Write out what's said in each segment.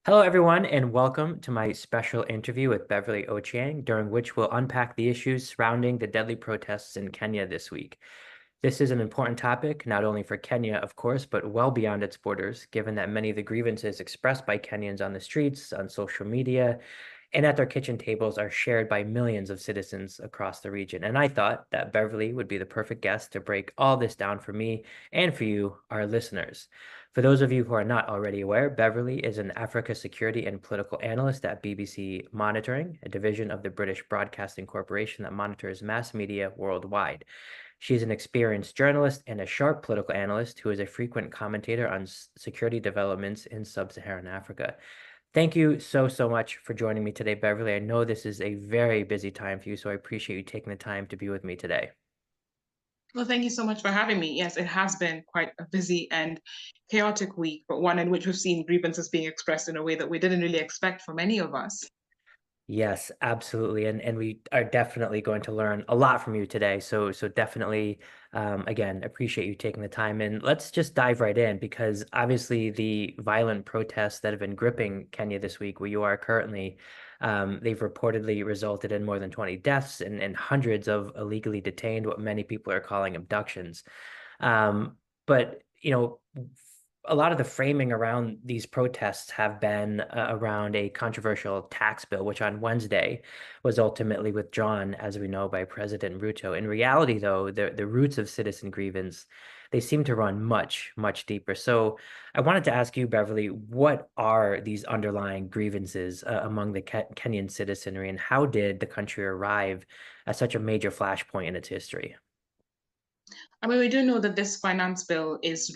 Hello, everyone, and welcome to my special interview with Beverly Ochieng, during which we'll unpack the issues surrounding the deadly protests in Kenya this week. This is an important topic, not only for Kenya, of course, but well beyond its borders, given that many of the grievances expressed by Kenyans on the streets, on social media, and at their kitchen tables are shared by millions of citizens across the region. And I thought that Beverly would be the perfect guest to break all this down for me and for you, our listeners. For those of you who are not already aware, Beverly is an Africa security and political analyst at BBC Monitoring, a division of the British Broadcasting Corporation that monitors mass media worldwide. She is an experienced journalist and a sharp political analyst who is a frequent commentator on security developments in sub-Saharan Africa. Thank you so much for joining me today, Beverly. I know this is a very busy time for you, so I appreciate you taking the time to be with me today. Well, thank you so much for having me. Yes, it has been quite a busy and chaotic week, but one in which we've seen grievances being expressed in a way that we didn't really expect for many of us. Yes, absolutely. And we are definitely going to learn a lot from you today. So definitely, again, appreciate you taking the time. And let's just dive right in because obviously the violent protests that have been gripping Kenya this week, where you are currently, they've reportedly resulted in more than 20 deaths and hundreds of illegally detained, what many people are calling abductions. But, a lot of the framing around these protests have been around a controversial tax bill, which on Wednesday was ultimately withdrawn, as we know, by President Ruto. In reality, though, the roots of citizen grievance, they seem to run much deeper. So I wanted to ask you, Beverly, what are these underlying grievances among the Kenyan citizenry, and how did the country arrive at such a major flashpoint in its history? I mean, we do know that this finance bill is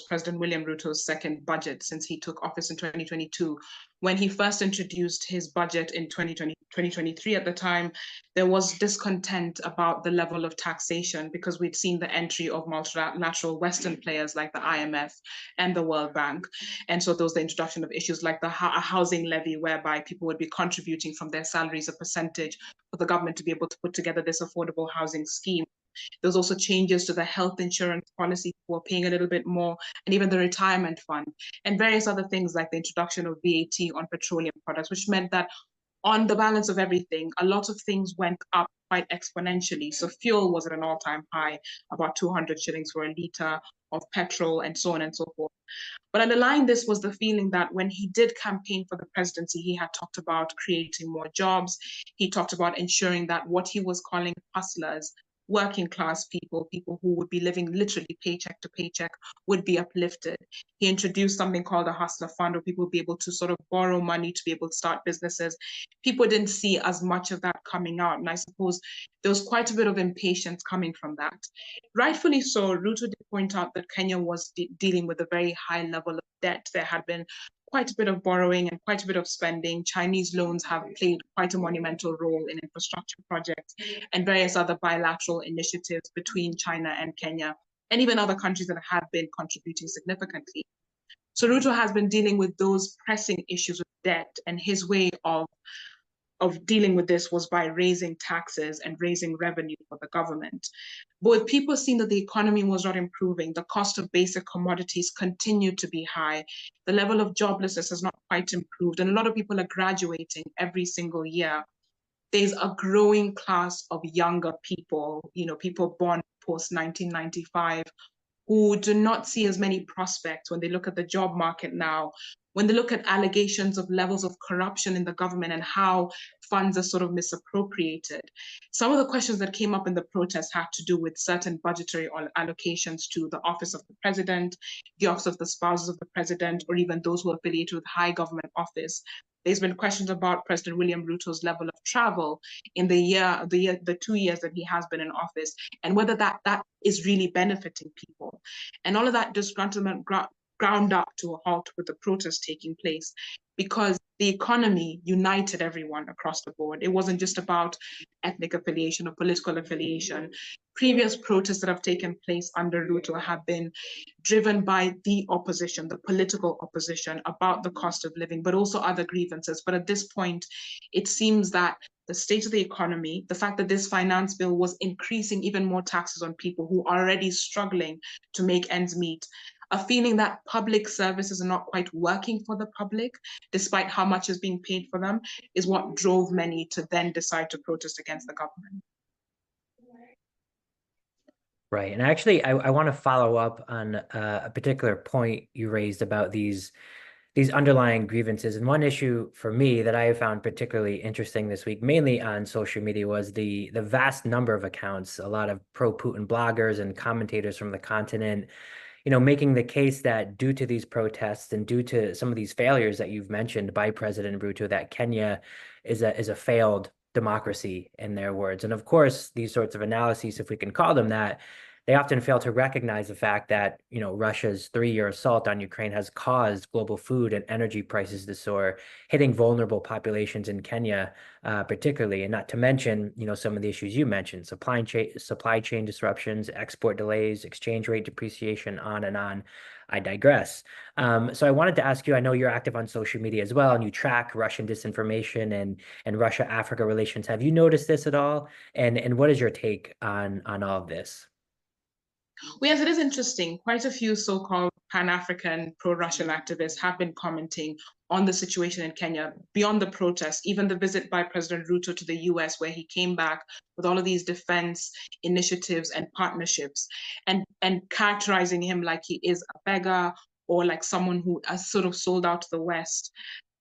President William Ruto's second budget since he took office in 2022. When he first introduced his budget in 2023, at the time, there was discontent about the level of taxation because we'd seen the entry of multilateral Western players like the IMF and the World Bank. And so there was the introduction of issues like the housing levy, whereby people would be contributing from their salaries a percentage for the government to be able to put together this affordable housing scheme. There's also changes to the health insurance policy for paying a little bit more, and even the retirement fund, and various other things like the introduction of VAT on petroleum products, which meant that on the balance of everything, a lot of things went up quite exponentially. So fuel was at an all-time high, about 200 shillings for a litre of petrol, and so on and so forth. But underlying this was the feeling that when he did campaign for the presidency, he had talked about creating more jobs. He talked about ensuring that what he was calling hustlers, working class people, people who would be living literally paycheck to paycheck, would be uplifted. He introduced something called a hustler fund where people would be able to sort of borrow money to be able to start businesses. People didn't see as much of that coming out. And I suppose there was quite a bit of impatience coming from that. Rightfully so, Ruto did point out that Kenya was dealing with a very high level of debt. There had been quite a bit of borrowing and quite a bit of spending. Chinese loans have played quite a monumental role in infrastructure projects and various other bilateral initiatives between China and Kenya, and even other countries that have been contributing significantly. So Ruto has been dealing with those pressing issues of debt, and his way of dealing with this was by raising taxes and raising revenue for the government. But with people seeing that the economy was not improving, the cost of basic commodities continued to be high, the level of joblessness has not quite improved, and a lot of people are graduating every single year. There's a growing class of younger people, people born post 1995, who do not see as many prospects when they look at the job market now, when they look at allegations of levels of corruption in the government and how funds are sort of misappropriated. Some of the questions that came up in the protest had to do with certain budgetary allocations to the office of the president, the office of the spouses of the president, or even those who are affiliated with high government office. There's been questions about President William Ruto's level of travel in the 2 years that he has been in office, and whether that is really benefiting people. And all of that just ground up to a halt with the protest taking place, because the economy united everyone across the board. It wasn't just about ethnic affiliation or political affiliation. Previous protests that have taken place under Ruto have been driven by the opposition, the political opposition, about the cost of living, but also other grievances. But at this point, it seems that the state of the economy, the fact that this finance bill was increasing even more taxes on people who are already struggling to make ends meet, a feeling that public services are not quite working for the public, despite how much is being paid for them, is what drove many to then decide to protest against the government. Right. And actually, I want to follow up on a particular point you raised about these underlying grievances. And one issue for me that I found particularly interesting this week, mainly on social media, was the vast number of accounts, a lot of pro-Putin bloggers and commentators from the continent, making the case that due to these protests and due to some of these failures that you've mentioned by President Ruto, that Kenya is a failed democracy in their words. And of course, these sorts of analyses, if we can call them that, they often fail to recognize the fact that, Russia's 3-year assault on Ukraine has caused global food and energy prices to soar, hitting vulnerable populations in Kenya, particularly, and not to mention, some of the issues you mentioned, supply chain disruptions, export delays, exchange rate depreciation, on and on. I digress. So I wanted to ask you, I know you're active on social media as well, and you track Russian disinformation and Russia-Africa relations. Have you noticed this at all? And what is your take on all of this? Well, yes, it is interesting. Quite a few so-called Pan-African pro-Russian activists have been commenting on the situation in Kenya beyond the protests, even the visit by President Ruto to the US, where he came back with all of these defense initiatives and partnerships, and characterizing him like he is a beggar or like someone who has sort of sold out to the West,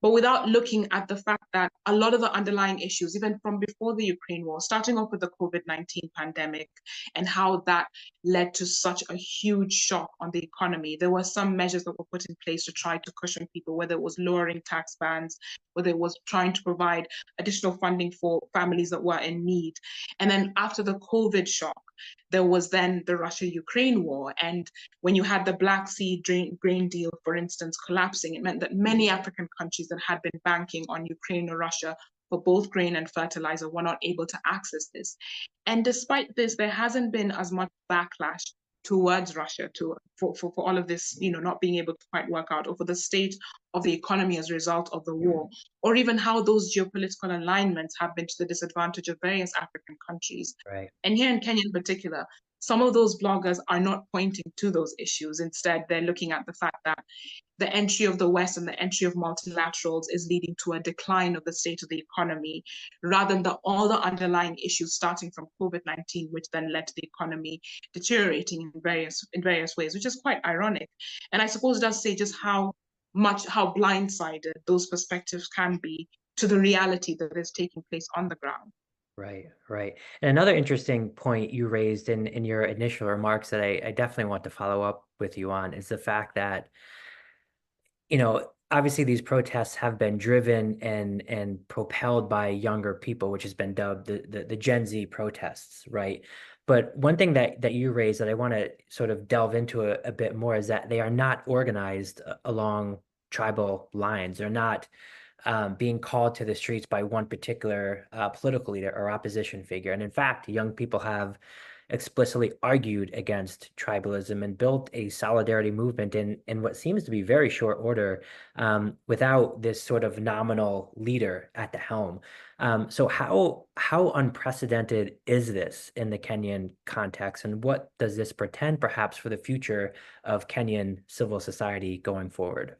but without looking at the fact that a lot of the underlying issues, even from before the Ukraine war, starting off with the COVID-19 pandemic and how that led to such a huge shock on the economy. There were some measures that were put in place to try to cushion people, whether it was lowering tax bans, whether it was trying to provide additional funding for families that were in need. And then after the COVID shock, there was then the Russia-Ukraine war. And when you had the Black Sea grain deal, for instance, collapsing, it meant that many African countries that had been banking on Ukraine or Russia for both grain and fertilizer were not able to access this. And despite this, there hasn't been as much backlash towards Russia for all of this, not being able to quite work out, or for the state of the economy as a result of the war, or even how those geopolitical alignments have been to the disadvantage of various African countries. Right. And here in Kenya in particular, some of those bloggers are not pointing to those issues. Instead, they're looking at the fact that the entry of the West and the entry of multilaterals is leading to a decline of the state of the economy, rather than all the underlying issues starting from COVID-19, which then led to the economy deteriorating in various ways, which is quite ironic. And I suppose it does say just how blindsided those perspectives can be to the reality that is taking place on the ground. Right, right. And another interesting point you raised in your initial remarks that I definitely want to follow up with you on is the fact that, obviously these protests have been driven and propelled by younger people, which has been dubbed the Gen Z protests, right? But one thing that you raised that I want to sort of delve into a bit more is that they are not organized along tribal lines. They're not being called to the streets by one particular political leader or opposition figure. And in fact, young people have explicitly argued against tribalism and built a solidarity movement in what seems to be very short order, without this sort of nominal leader at the helm. So how unprecedented is this in the Kenyan context, and what does this portend perhaps for the future of Kenyan civil society going forward?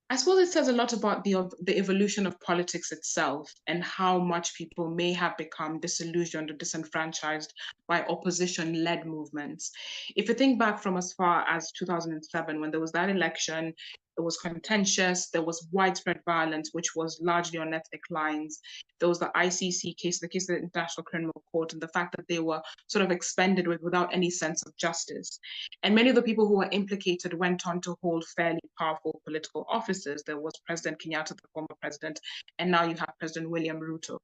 I suppose it says a lot about the evolution of politics itself and how much people may have become disillusioned or disenfranchised by opposition-led movements. If you think back from as far as 2007, when there was that election, it was contentious, there was widespread violence, which was largely on ethnic lines. There was the ICC case, the case of the International Criminal Court, and the fact that they were sort of expended without any sense of justice. And many of the people who were implicated went on to hold fairly powerful political offices. There was President Kenyatta, the former president, and now you have President William Ruto.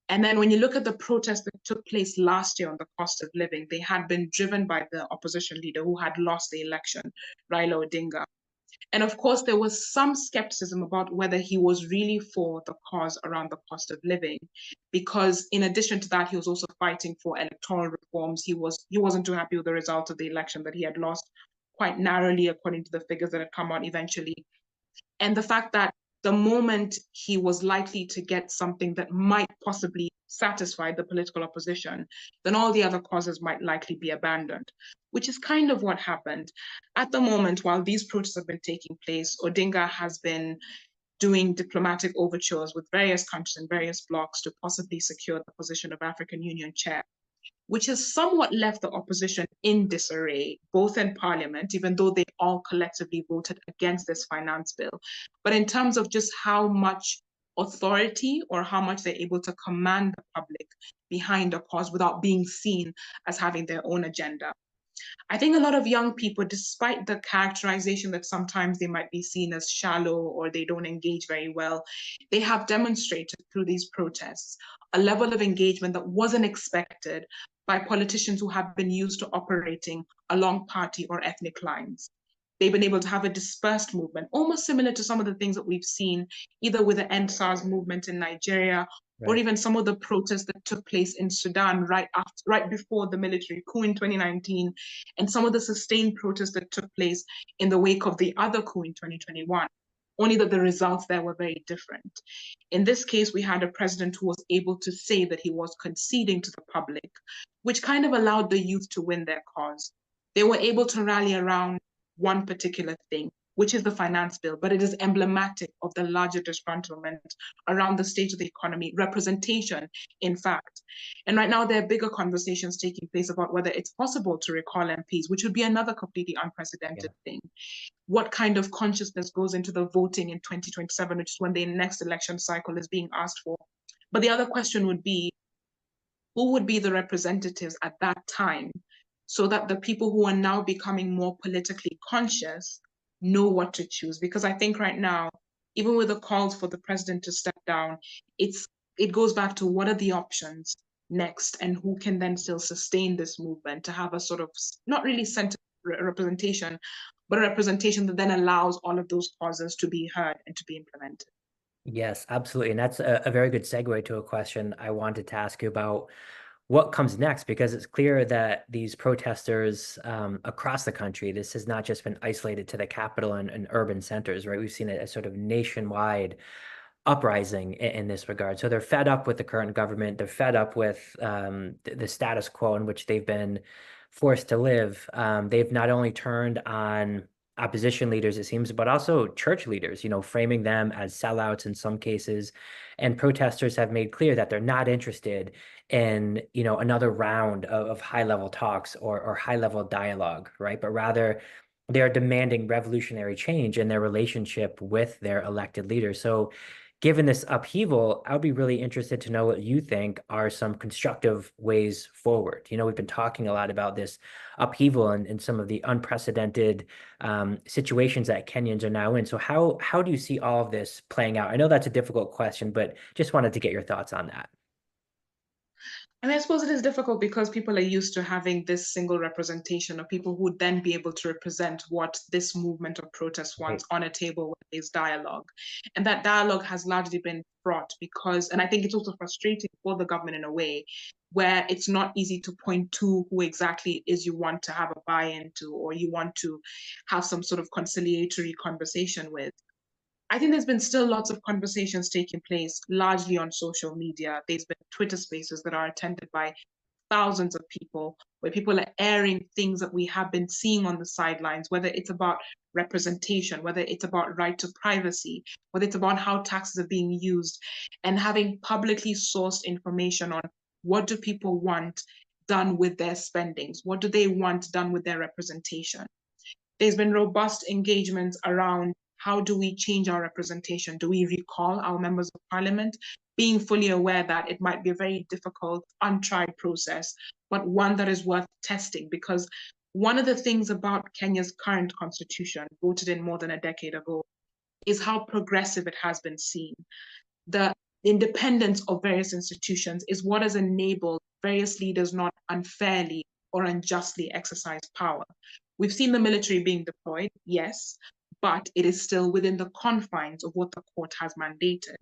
And then when you look at the protests that took place last year on the cost of living, they had been driven by the opposition leader who had lost the election, Raila Odinga. And of course, there was some skepticism about whether he was really for the cause around the cost of living, because in addition to that, he was also fighting for electoral reforms. He wasn't too happy with the result of the election, that he had lost quite narrowly, according to the figures that had come out eventually. And the fact that the moment he was likely to get something that might possibly satisfied the political opposition, then all the other causes might likely be abandoned, which is kind of what happened. At the moment, while these protests have been taking place, Odinga has been doing diplomatic overtures with various countries and various blocs to possibly secure the position of African Union chair, which has somewhat left the opposition in disarray, both in parliament, even though they all collectively voted against this finance bill, but in terms of just how much authority or how much they're able to command the public behind a cause without being seen as having their own agenda. I think a lot of young people, despite the characterization that sometimes they might be seen as shallow or they don't engage very well, they have demonstrated through these protests a level of engagement that wasn't expected by politicians who have been used to operating along party or ethnic lines. They've been able to have a dispersed movement, almost similar to some of the things that we've seen either with the End SARS movement in Nigeria, or Right. even some of the protests that took place in Sudan right before the military coup in 2019, and some of the sustained protests that took place in the wake of the other coup in 2021. Only that the results there were very different. In this case, we had a president who was able to say that he was conceding to the public, which kind of allowed the youth to win their cause. They were able to rally around one particular thing, which is the finance bill, but it is emblematic of the larger disgruntlement around the state of the economy, representation, in fact. And right now, there are bigger conversations taking place about whether it's possible to recall MPs, which would be another completely unprecedented thing. What kind of consciousness goes into the voting in 2027, which is when the next election cycle is being asked for. But the other question would be, who would be the representatives at that time so that the people who are now becoming more politically conscious know what to choose? Because I think right now, even with the calls for the president to step down, it goes back to what are the options next and who can then still sustain this movement to have a sort of not really center representation, but a representation that then allows all of those causes to be heard and to be implemented. Yes, absolutely. And that's a very good segue to a question I wanted to ask you about what comes next, because it's clear that these protesters across the country, this has not just been isolated to the capital and urban centers, right? We've seen a sort of nationwide uprising in this regard. So they're fed up with the current government. They're fed up with the status quo in which they've been forced to live. They've not only turned on opposition leaders, it seems, but also church leaders, framing them as sellouts in some cases. And protesters have made clear that they're not interested in, another round of high-level talks or high-level dialogue, right? But rather, they are demanding revolutionary change in their relationship with their elected leaders. So given this upheaval, I would be really interested to know what you think are some constructive ways forward. We've been talking a lot about this upheaval and some of the unprecedented situations that Kenyans are now in. So how do you see all of this playing out? I know that's a difficult question, but just wanted to get your thoughts on that. And I suppose it is difficult because people are used to having this single representation of people who would then be able to represent what this movement of protest Right. wants on a table where there's dialogue. And that dialogue has largely been fraught because, and I think it's also frustrating for the government in a way, where it's not easy to point to who exactly is you want to have a buy-in to or you want to have some sort of conciliatory conversation with. I think there's been still lots of conversations taking place, largely on social media. There's been Twitter spaces that are attended by thousands of people, where people are airing things that we have been seeing on the sidelines, whether it's about representation, whether it's about right to privacy, whether it's about how taxes are being used, and having publicly sourced information on what do people want done with their spendings, what do they want done with their representation. There's been robust engagements around how do we change our representation? Do we recall our members of parliament? Being fully aware that it might be a very difficult, untried process, but one that is worth testing because one of the things about Kenya's current constitution, voted in more than a decade ago, is how progressive it has been seen. The independence of various institutions is what has enabled various leaders not unfairly or unjustly exercise power. We've seen the military being deployed, yes, but it is still within the confines of what the court has mandated.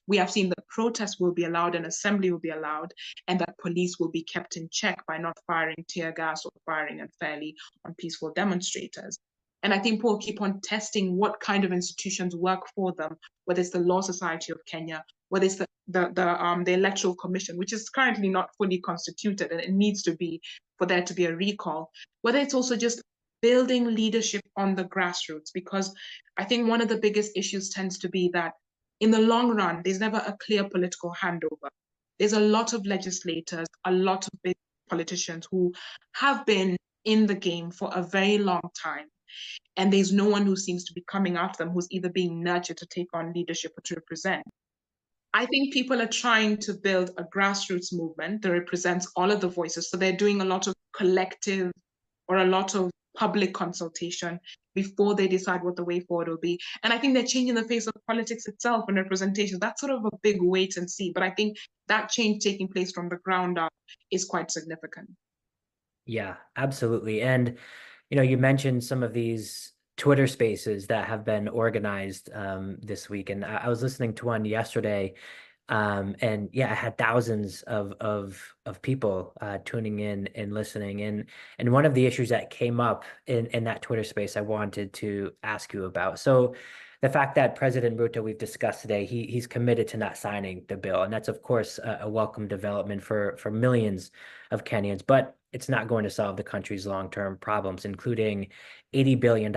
We have seen that protests will be allowed and assembly will be allowed, and that police will be kept in check by not firing tear gas or firing unfairly on peaceful demonstrators. And I think people keep on testing what kind of institutions work for them, whether it's the Law Society of Kenya, whether it's the electoral commission, which is currently not fully constituted and it needs to be for there to be a recall, whether it's also just building leadership on the grassroots, because I think one of the biggest issues tends to be that in the long run, there's never a clear political handover. There's a lot of legislators, a lot of big politicians who have been in the game for a very long time. And there's no one who seems to be coming after them who's either being nurtured to take on leadership or to represent. I think people are trying to build a grassroots movement that represents all of the voices. So they're doing a lot of collective or a lot of public consultation before they decide what the way forward will be. And I think they're changing the face of politics itself and representation. That's sort of a big wait and see. But I think that change taking place from the ground up is quite significant. Yeah, absolutely. And you mentioned some of these Twitter spaces that have been organized this week, and I was listening to one yesterday, and yeah, I had thousands of people tuning in and listening. And one of the issues that came up in that Twitter space, I wanted to ask you about. So the fact that President Ruto, we've discussed today, he's committed to not signing the bill, and that's of course a welcome development for millions of Kenyans, but it's not going to solve the country's long-term problems, including $80 billion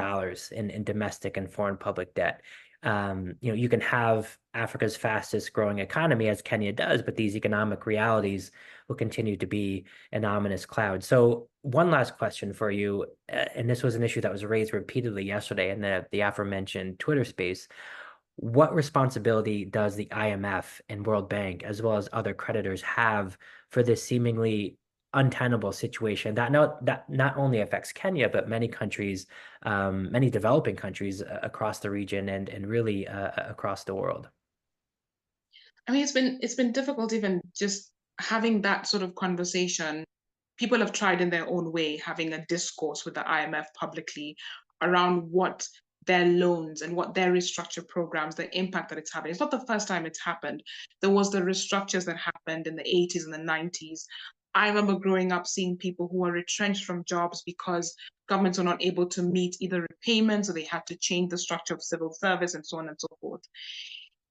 in domestic and foreign public debt. You can have Africa's fastest growing economy, as Kenya does, but these economic realities will continue to be an ominous cloud. So one last question for you, and this was an issue that was raised repeatedly yesterday in the aforementioned Twitter space. What responsibility does the IMF and World Bank, as well as other creditors, have for this seemingly untenable situation that not only affects Kenya, but many countries, many developing countries across the region and really across the world? I mean, it's been difficult even just having that sort of conversation. People have tried in their own way having a discourse with the IMF publicly around what their loans and what their restructure programs, the impact that it's having. It's not the first time it's happened. There was the restructures that happened in the 80s and the 90s. I remember growing up seeing people who were retrenched from jobs because governments were not able to meet either repayments or they had to change the structure of civil service and so on and so forth.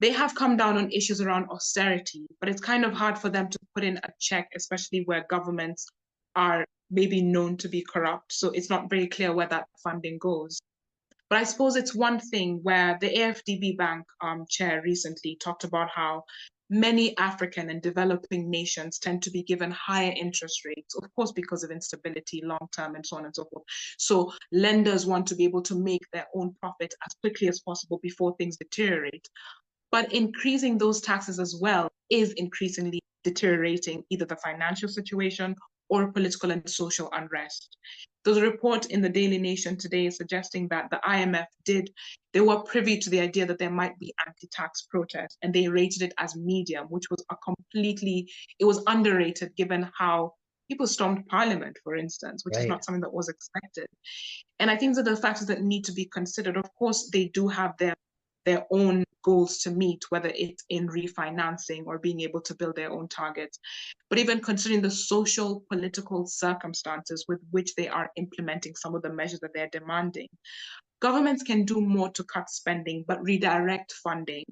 They have come down on issues around austerity, but it's kind of hard for them to put in a check, especially where governments are maybe known to be corrupt. So it's not very clear where that funding goes. But I suppose it's one thing where the AFDB Bank chair recently talked about how many African and developing nations tend to be given higher interest rates, of course, because of instability, long term, and so on and so forth. So lenders want to be able to make their own profit as quickly as possible before things deteriorate. But increasing those taxes as well is increasingly deteriorating either the financial situation or political and social unrest. There's a report in the Daily Nation today suggesting that the IMF they were privy to the idea that there might be anti-tax protests and they rated it as medium, which was it was underrated given how people stormed parliament, for instance, which is Right. not something that was expected. And I think that the factors that need to be considered, of course, they do have their own goals to meet, whether it's in refinancing or being able to build their own targets. But even considering the social political circumstances with which they are implementing some of the measures that they're demanding, governments can do more to cut spending, but redirect funding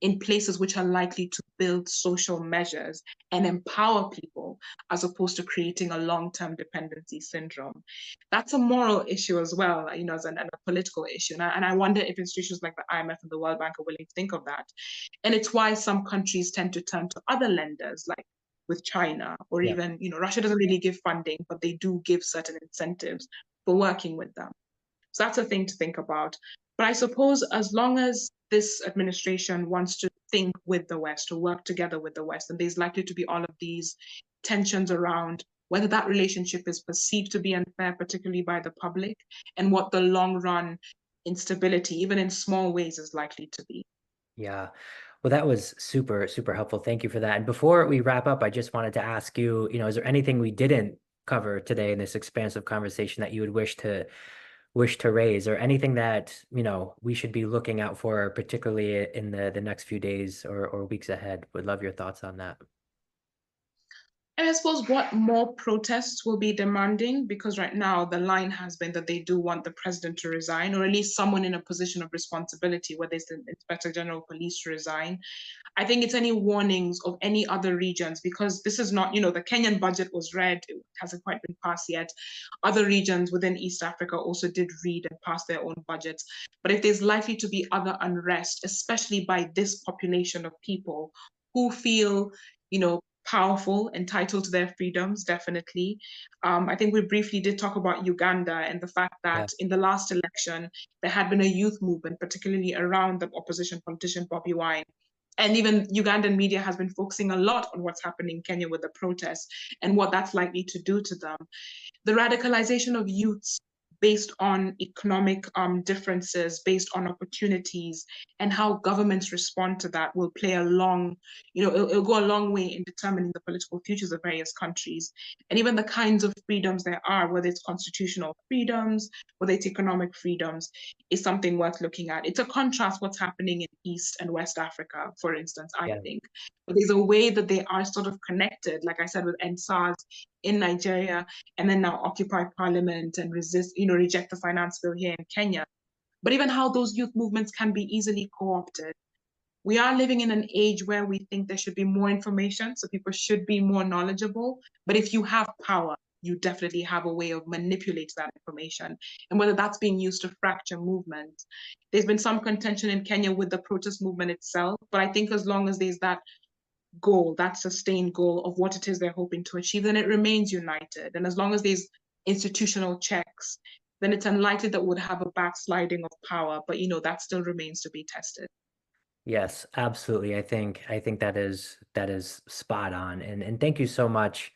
in places which are likely to build social measures and empower people as opposed to creating a long-term dependency syndrome. That's a moral issue as well, and a political issue. And I wonder if institutions like the IMF and the World Bank are willing to think of that. And it's why some countries tend to turn to other lenders, like with China, or Yeah. even, Russia doesn't really give funding, but they do give certain incentives for working with them. So that's a thing to think about. But I suppose as long as this administration wants to think with the West, to work together with the West, and there's likely to be all of these tensions around whether that relationship is perceived to be unfair, particularly by the public, and what the long run instability, even in small ways, is likely to be. Yeah. Well, that was super, super helpful. Thank you for that. And before we wrap up, I just wanted to ask you, is there anything we didn't cover today in this expansive conversation that you would wish to raise, or anything that, we should be looking out for, particularly in the next few days or weeks ahead? Would love your thoughts on that. And I suppose what more protests will be demanding, because right now the line has been that they do want the president to resign, or at least someone in a position of responsibility, whether it's the Inspector General of Police to resign. I think it's any warnings of any other regions, because this is not, the Kenyan budget was read, it hasn't quite been passed yet. Other regions within East Africa also did read and pass their own budgets. But if there's likely to be other unrest, especially by this population of people who feel, powerful, entitled to their freedoms, definitely. I think we briefly did talk about Uganda and the fact Yeah. that in the last election, there had been a youth movement, particularly around the opposition politician Bobby Wine. And even Ugandan media has been focusing a lot on what's happening in Kenya with the protests and what that's likely to do to them. The radicalization of youths based on economic differences, based on opportunities, and how governments respond to that will play a long, it'll go a long way in determining the political futures of various countries. And even the kinds of freedoms there are, whether it's constitutional freedoms, whether it's economic freedoms, is something worth looking at. It's a contrast what's happening in East and West Africa, for instance, I Yeah. think. But there's a way that they are sort of connected, like I said, with NSAS in Nigeria, and then now occupy parliament and resist, reject the finance bill here in Kenya. But even how those youth movements can be easily co-opted. We are living in an age where we think there should be more information, so people should be more knowledgeable. But if you have power, you definitely have a way of manipulating that information. And whether that's being used to fracture movements. There's been some contention in Kenya with the protest movement itself, but I think as long as there's that goal, that sustained goal of what it is they're hoping to achieve, then it remains united. And as long as there's institutional checks, then it's unlikely that we'd have a backsliding of power. But that still remains to be tested. Yes, absolutely. I think that is spot on. And thank you so much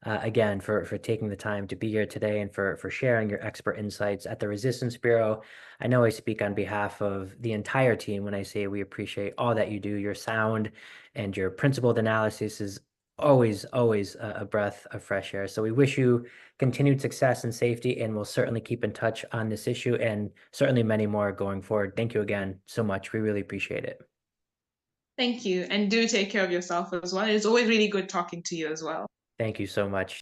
again for taking the time to be here today and for sharing your expert insights at the Resistance Bureau. I know I speak on behalf of the entire team when I say we appreciate all that you do. Your sound and your principled analysis is always a breath of fresh air. So we wish you continued success and safety, and we'll certainly keep in touch on this issue and certainly many more going forward. Thank you again so much. We really appreciate it. Thank you. And do take care of yourself as well. It's always really good talking to you as well. Thank you so much.